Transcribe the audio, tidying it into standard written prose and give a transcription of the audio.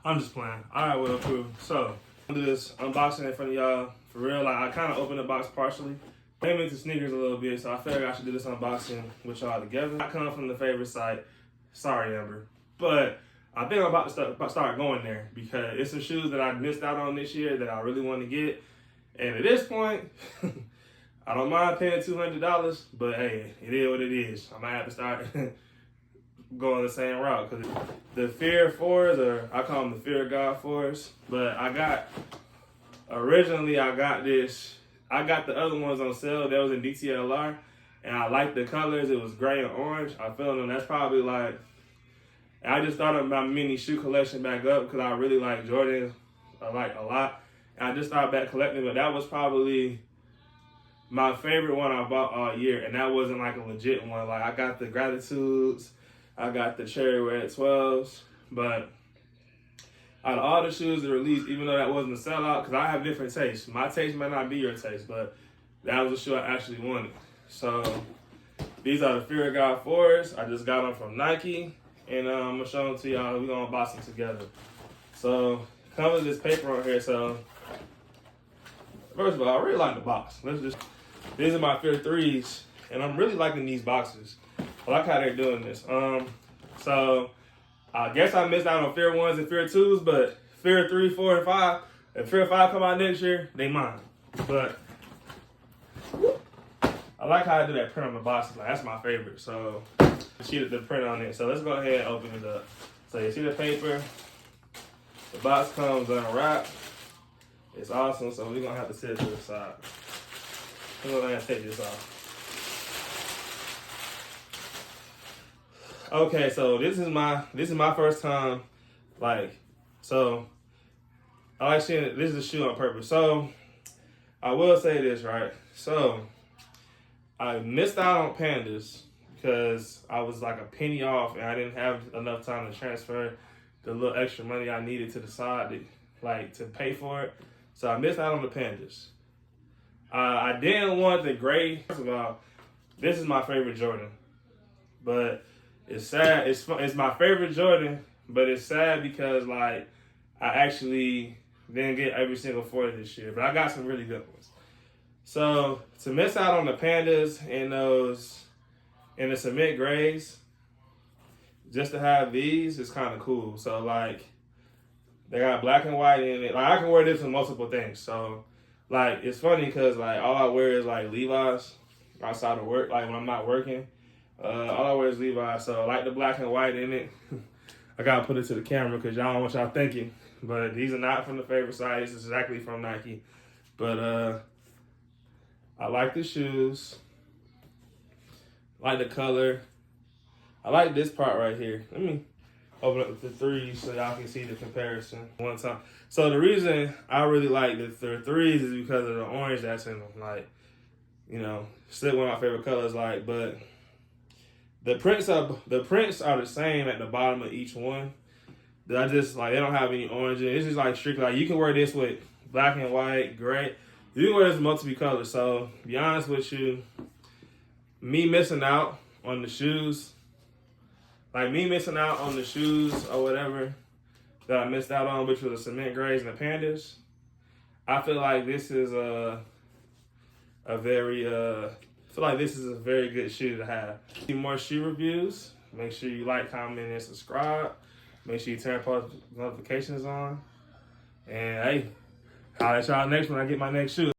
I'm just playing. All right, well, cool. So, I'm gonna do this unboxing in front of y'all. For real, like, I kind of opened the box partially. I'm into sneakers a little bit, so I figured I should do this unboxing with y'all together. I come from the favorite site. Sorry, Amber. But I think I'm about to start going there because it's some shoes that I missed out on this year that I really want to get. And at this point, I don't mind paying $200, but hey, it is what it is. I might have to start going the same route because the Fear 4s, or I call them the Fear of God 4s, but originally I got the other ones on sale. That was in DTLR, and I liked the colors. It was gray and orange. I feel them. That's probably like, I just started my mini shoe collection back up because I really like Jordan a lot. And I just started back collecting, but that was probably my favorite one I bought all year, and that wasn't like a legit one. Like, I got the Gratitudes, I got the Cherry Red 12s, but out of all the shoes that released, even though that wasn't a sellout, because I have different tastes. My taste might not be your taste, but that was a shoe I actually wanted. So these are the Fear of God 4s. I just got them from Nike, and I'm going to show them to y'all. We're going to unbox them together. So come with this paper on here. So first of all, I really like the box. These are my Fear 3s, and I'm really liking these boxes. I like how they're doing this. So I guess I missed out on Fear 1s and Fear 2s, but Fear 3, 4, and 5, if Fear 5 come out next year, they mine. But I like how I do that print on the box. Like, that's my favorite. So you see the print on it. So let's go ahead and open it up. So you see the paper. The box comes unwrapped. It's awesome. So we're gonna have to set it to the side. We're gonna take this off. Okay, so this is my first time, like, so I like seeing this is a shoe on purpose. So I will say this, right? So I missed out on Pandas because I was like a penny off and I didn't have enough time to transfer the little extra money I needed to the side to pay for it. So I missed out on the Pandas. I didn't want the gray. First of all, this is my favorite Jordan, but it's sad. It's my favorite Jordan, but it's sad because like I actually didn't get every single 4 this year, but I got some really good ones. So to miss out on the Pandas and the cement grays, just to have these is kind of cool. So like they got black and white in it. Like I can wear this with multiple things. So like it's funny because like all I wear is like Levi's outside of work. Like when I'm not working. All I wear is Levi's, so I like the black and white in it. I gotta put it to the camera because y'all don't want y'all thinking. But these are not from the favorite site. This is exactly from Nike. But I like the shoes. I like the color. I like this part right here. Let me open up the 3s so y'all can see the comparison one time. So the reason I really like the 3s is because of the orange that's in them. Like, you know, still one of my favorite colors. Like, but the prints are the same at the bottom of each one. I just like they don't have any orange in it. It's just like strictly like you can wear this with black and white, gray. You can wear this multiple colors. So to be honest with you, me missing out on the shoes or whatever that I missed out on, which was the cement grays and the Pandas. I feel like this is a very good shoe to have. See more shoe reviews. Make sure you like, comment, and subscribe. Make sure you turn post notifications on. And hey, I'll let y'all next when I get my next shoe.